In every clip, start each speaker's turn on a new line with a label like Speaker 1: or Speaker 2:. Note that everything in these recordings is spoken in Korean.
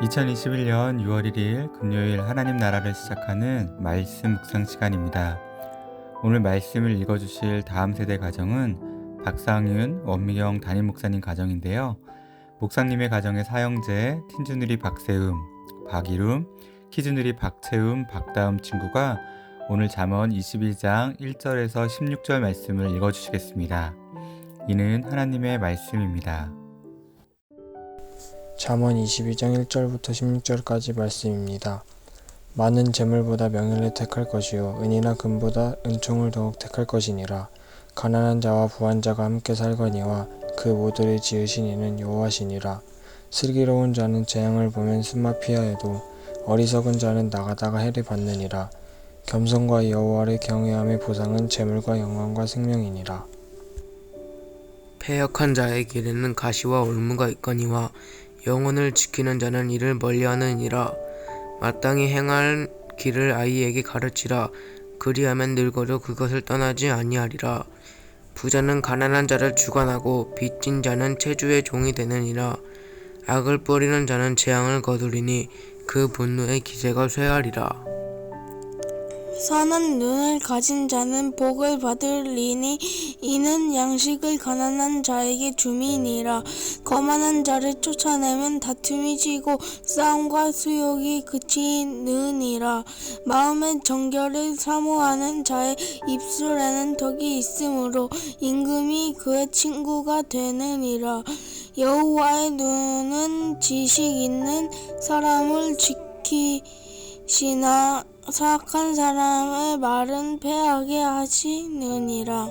Speaker 1: 2021년 6월 1일 금요일 하나님 나라를 시작하는 말씀 묵상 시간입니다. 오늘 말씀을 읽어주실 다음 세대 가정은 박상윤, 원미경 담임 목사님 가정인데요. 목사님의 가정의 사형제 틴주누리 박세음, 박이룸, 키주누리 박채음, 박다음 친구가 오늘 잠언 21장 1절에서 16절 말씀을 읽어주시겠습니다. 이는 하나님의 말씀입니다.
Speaker 2: 잠언 22장 1절부터 16절까지 말씀입니다. 많은 재물보다 명예를 택할 것이요 은이나 금보다 은총을 더욱 택할 것이니라. 가난한 자와 부한 자가 함께 살거니와 그 모두를 지으신 이는 여호와시니라. 슬기로운 자는 재앙을 보면 숨마 피하여도 어리석은 자는 나가다가 해를 받느니라. 겸손과 여호와를 경외함의 보상은 재물과 영광과 생명이니라.
Speaker 3: 패역한 자의 길에는 가시와 올무가 있거니와 영혼을 지키는 자는 이를 멀리하느니라. 마땅히 행할 길을 아이에게 가르치라. 그리하면 늙어도 그것을 떠나지 아니하리라. 부자는 가난한 자를 주관하고 빚진 자는 체주의 종이 되느니라. 악을 뿌리는 자는 재앙을 거두리니 그 분노의 기세가 쇠하리라.
Speaker 4: 선한 눈을 가진 자는 복을 받으리니 이는 양식을 가난한 자에게 줌이니라. 거만한 자를 쫓아내면 다툼이 지고 싸움과 수욕이 그치느니라. 마음의 정결을 사모하는 자의 입술에는 덕이 있으므로 임금이 그의 친구가 되느니라. 여호와의 눈은 지식 있는 사람을 지키시나 사악한 사람의 말은 패하게 하시느니라.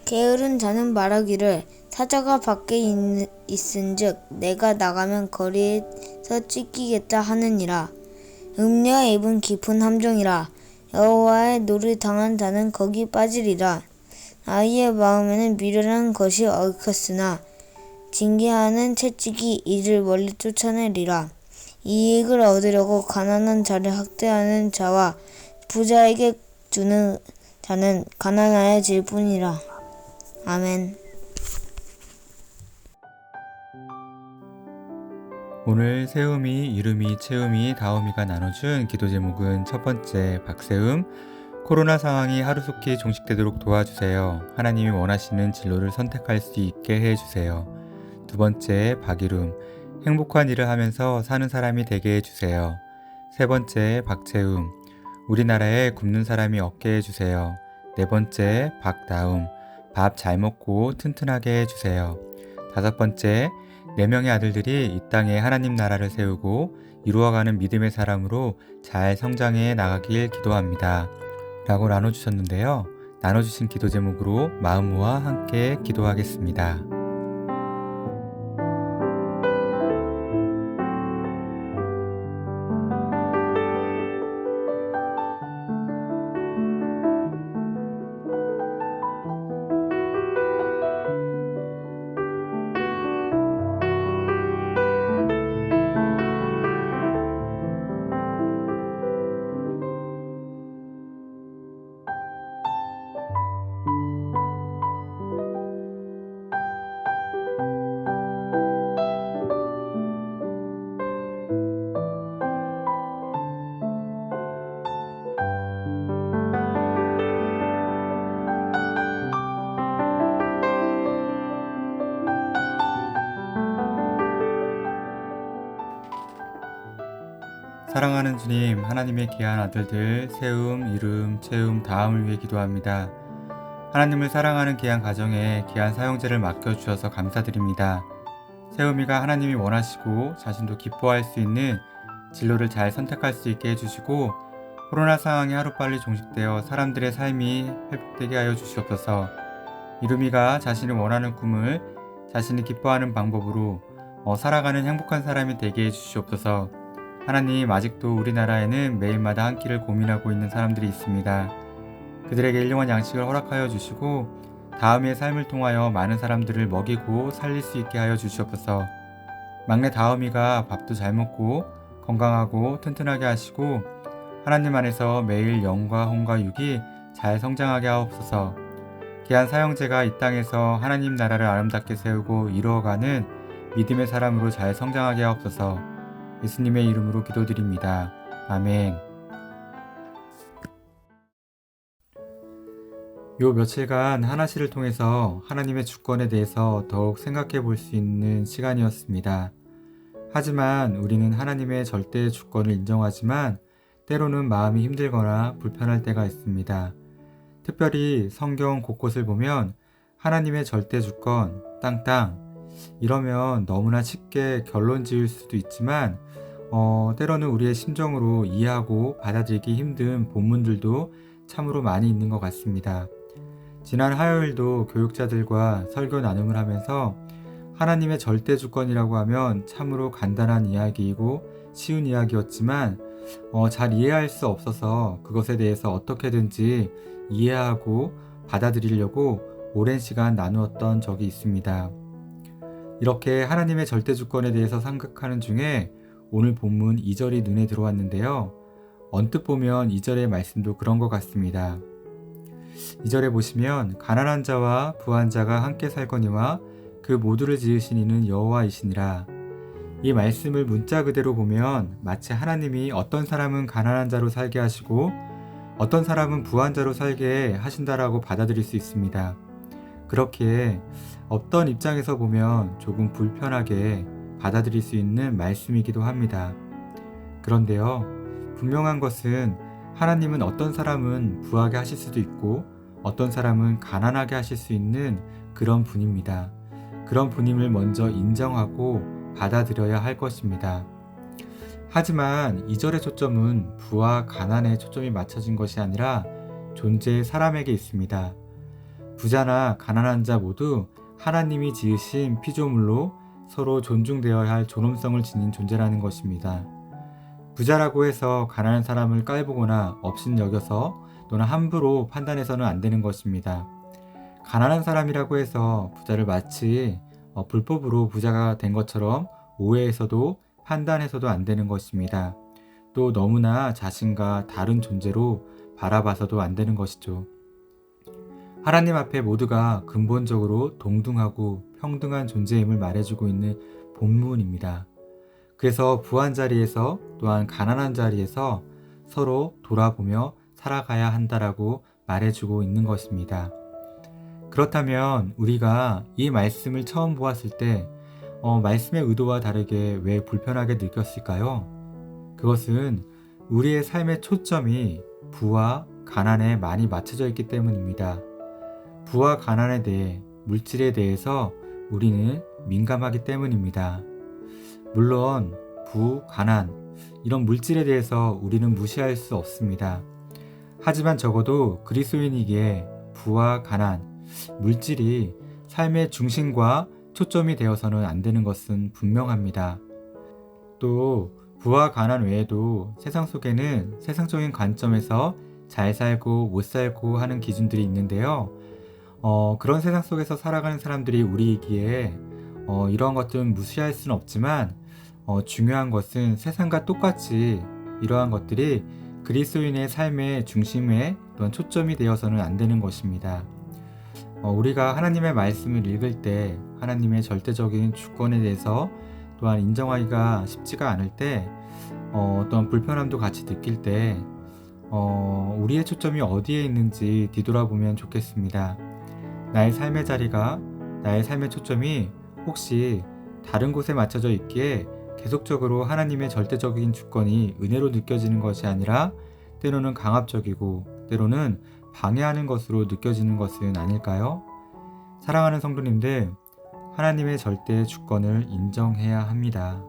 Speaker 5: 게으른 자는 말하기를 사자가 밖에 있은즉 내가 나가면 거리에서 찢기겠다 하느니라. 음녀의 입은 깊은 함정이라. 여호와의 노를 당한 자는 거기 빠지리라. 아이의 마음에는 미련한 것이 얽혔으나 징계하는 채찍이 이를 멀리 쫓아내리라. 이익을 얻으려고 가난한 자를 학대하는 자와 부자에게 주는 자는 가난하여질 뿐이라. 아멘.
Speaker 1: 오늘 세음이, 이름이, 채음이, 다음이가 나눠준 기도 제목은 첫 번째 박세음, 코로나 상황이 하루속히 종식되도록 도와주세요. 하나님이 원하시는 진로를 선택할 수 있게 해주세요. 두 번째 박이룸, 행복한 일을 하면서 사는 사람이 되게 해주세요. 세 번째 박채음, 우리나라에 굶는 사람이 없게 해주세요. 네 번째 박다음, 밥 잘 먹고 튼튼하게 해주세요. 다섯 번째, 4명의 아들들이 이 땅에 하나님 나라를 세우고 이루어가는 믿음의 사람으로 잘 성장해 나가길 기도합니다. 라고 나눠주셨는데요. 나눠주신 기도 제목으로 마음 모아 함께 기도하겠습니다. 사랑하는 주님, 하나님의 귀한 아들들 세움, 이름, 채움, 다음을 위해 기도합니다. 하나님을 사랑하는 귀한 가정에 귀한 사형제를 맡겨주셔서 감사드립니다. 세움이가 하나님이 원하시고 자신도 기뻐할 수 있는 진로를 잘 선택할 수 있게 해주시고 코로나 상황이 하루빨리 종식되어 사람들의 삶이 회복되게 하여 주시옵소서. 이름이가 자신이 원하는 꿈을 자신이 기뻐하는 방법으로 살아가는 행복한 사람이 되게 해주시옵소서. 하나님, 아직도 우리나라에는 매일마다 한 끼를 고민하고 있는 사람들이 있습니다. 그들에게 일용할 양식을 허락하여 주시고 다음의 삶을 통하여 많은 사람들을 먹이고 살릴 수 있게 하여 주시옵소서. 막내 다음이가 밥도 잘 먹고 건강하고 튼튼하게 하시고 하나님 안에서 매일 영과 혼과 육이 잘 잘 성장하게 하옵소서. 귀한 사형제가 이 땅에서 하나님 나라를 아름답게 세우고 이루어가는 믿음의 사람으로 잘 성장하게 하옵소서. 예수님의 이름으로 기도드립니다. 아멘. 요 며칠간 하나씨를 통해서 하나님의 주권에 대해서 더욱 생각해 볼 수 있는 시간이었습니다. 하지만 우리는 하나님의 절대 주권을 인정하지만 때로는 마음이 힘들거나 불편할 때가 있습니다. 특별히 성경 곳곳을 보면 하나님의 절대 주권, 땅땅 이러면 너무나 쉽게 결론 지을 수도 있지만 때로는 우리의 심정으로 이해하고 받아들이기 힘든 본문들도 참으로 많이 있는 것 같습니다. 지난 화요일도 교육자들과 설교 나눔을 하면서 하나님의 절대 주권이라고 하면 참으로 간단한 이야기이고 쉬운 이야기였지만 잘 이해할 수 없어서 그것에 대해서 어떻게든지 이해하고 받아들이려고 오랜 시간 나누었던 적이 있습니다. 이렇게 하나님의 절대 주권에 대해서 생각하는 중에 오늘 본문 2절이 눈에 들어왔는데요. 언뜻 보면 2절의 말씀도 그런 것 같습니다. 2절에 보시면 가난한 자와 부한 자가 함께 살거니와 그 모두를 지으신 이는 여호와이시니라. 이 말씀을 문자 그대로 보면 마치 하나님이 어떤 사람은 가난한 자로 살게 하시고 어떤 사람은 부한 자로 살게 하신다라고 받아들일 수 있습니다. 그렇기에 어떤 입장에서 보면 조금 불편하게 받아들일 수 있는 말씀이기도 합니다. 그런데요, 분명한 것은 하나님은 어떤 사람은 부하게 하실 수도 있고 어떤 사람은 가난하게 하실 수 있는 그런 분입니다. 그런 분임을 먼저 인정하고 받아들여야 할 것입니다. 하지만 2절의 초점은 부와 가난에 초점이 맞춰진 것이 아니라 존재의 사람에게 있습니다. 부자나 가난한 자 모두 하나님이 지으신 피조물로 서로 존중되어야 할 존엄성을 지닌 존재라는 것입니다. 부자라고 해서 가난한 사람을 깔보거나 업신여겨서 또는 함부로 판단해서는 안 되는 것입니다. 가난한 사람이라고 해서 부자를 마치 불법으로 부자가 된 것처럼 오해해서도 판단해서도 안 되는 것입니다. 또 너무나 자신과 다른 존재로 바라봐서도 안 되는 것이죠. 하나님 앞에 모두가 근본적으로 동등하고 평등한 존재임을 말해주고 있는 본문입니다. 그래서 부한 자리에서 또한 가난한 자리에서 서로 돌아보며 살아가야 한다라고 말해주고 있는 것입니다. 그렇다면 우리가 이 말씀을 처음 보았을 때 말씀의 의도와 다르게 왜 불편하게 느꼈을까요? 그것은 우리의 삶의 초점이 부와 가난에 많이 맞춰져 있기 때문입니다. 부와 가난에 대해, 물질에 대해서 우리는 민감하기 때문입니다. 물론 부, 가난 이런 물질에 대해서 우리는 무시할 수 없습니다. 하지만 적어도 그리스도인이기에 부와 가난, 물질이 삶의 중심과 초점이 되어서는 안 되는 것은 분명합니다. 또 부와 가난 외에도 세상 속에는 세상적인 관점에서 잘 살고 못 살고 하는 기준들이 있는데요. 그런 세상 속에서 살아가는 사람들이 우리이기에 이러한 것들은 무시할 수는 없지만 중요한 것은 세상과 똑같이 이러한 것들이 그리스도인의 삶의 중심에 또한 초점이 되어서는 안 되는 것입니다. 우리가 하나님의 말씀을 읽을 때 하나님의 절대적인 주권에 대해서 또한 인정하기가 쉽지가 않을 때 어떤 불편함도 같이 느낄 때 우리의 초점이 어디에 있는지 뒤돌아보면 좋겠습니다. 나의 삶의 자리가, 나의 삶의 초점이 혹시 다른 곳에 맞춰져 있기에 계속적으로 하나님의 절대적인 주권이 은혜로 느껴지는 것이 아니라 때로는 강압적이고 때로는 방해하는 것으로 느껴지는 것은 아닐까요? 사랑하는 성도님들, 하나님의 절대 주권을 인정해야 합니다.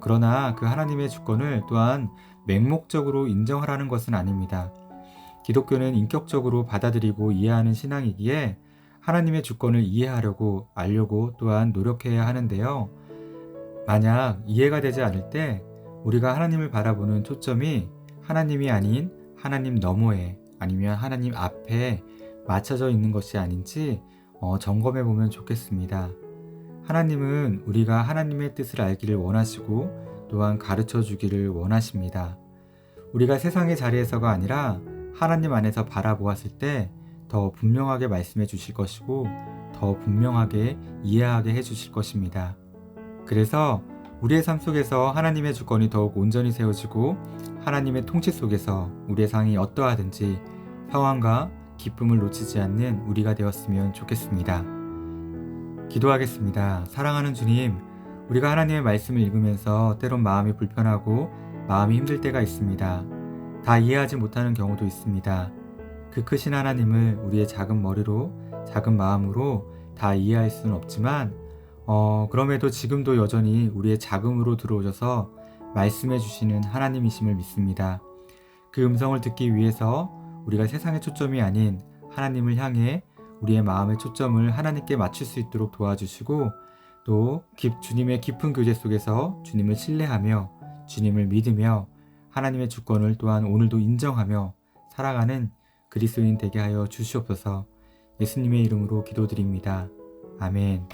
Speaker 1: 그러나 그 하나님의 주권을 또한 맹목적으로 인정하라는 것은 아닙니다. 기독교는 인격적으로 받아들이고 이해하는 신앙이기에 하나님의 주권을 이해하려고 알려고 또한 노력해야 하는데요. 만약 이해가 되지 않을 때 우리가 하나님을 바라보는 초점이 하나님이 아닌 하나님 너머에 아니면 하나님 앞에 맞춰져 있는 것이 아닌지 점검해 보면 좋겠습니다. 하나님은 우리가 하나님의 뜻을 알기를 원하시고 또한 가르쳐 주기를 원하십니다. 우리가 세상의 자리에서가 아니라 하나님 안에서 바라보았을 때 더 분명하게 말씀해 주실 것이고 더 분명하게 이해하게 해 주실 것입니다. 그래서 우리의 삶 속에서 하나님의 주권이 더욱 온전히 세워지고 하나님의 통치 속에서 우리의 상황이 어떠하든지 평안과 기쁨을 놓치지 않는 우리가 되었으면 좋겠습니다. 기도하겠습니다. 사랑하는 주님, 우리가 하나님의 말씀을 읽으면서 때론 마음이 불편하고 마음이 힘들 때가 있습니다. 다 이해하지 못하는 경우도 있습니다. 그 크신 하나님을 우리의 작은 머리로, 작은 마음으로 다 이해할 수는 없지만 그럼에도 지금도 여전히 우리의 자금으로 들어오셔서 말씀해 주시는 하나님이심을 믿습니다. 그 음성을 듣기 위해서 우리가 세상의 초점이 아닌 하나님을 향해 우리의 마음의 초점을 하나님께 맞출 수 있도록 도와주시고 또 주님의 깊은 교제 속에서 주님을 신뢰하며 주님을 믿으며 하나님의 주권을 또한 오늘도 인정하며 살아가는 그리스도인 되게 하여 주시옵소서. 예수님의 이름으로 기도드립니다. 아멘.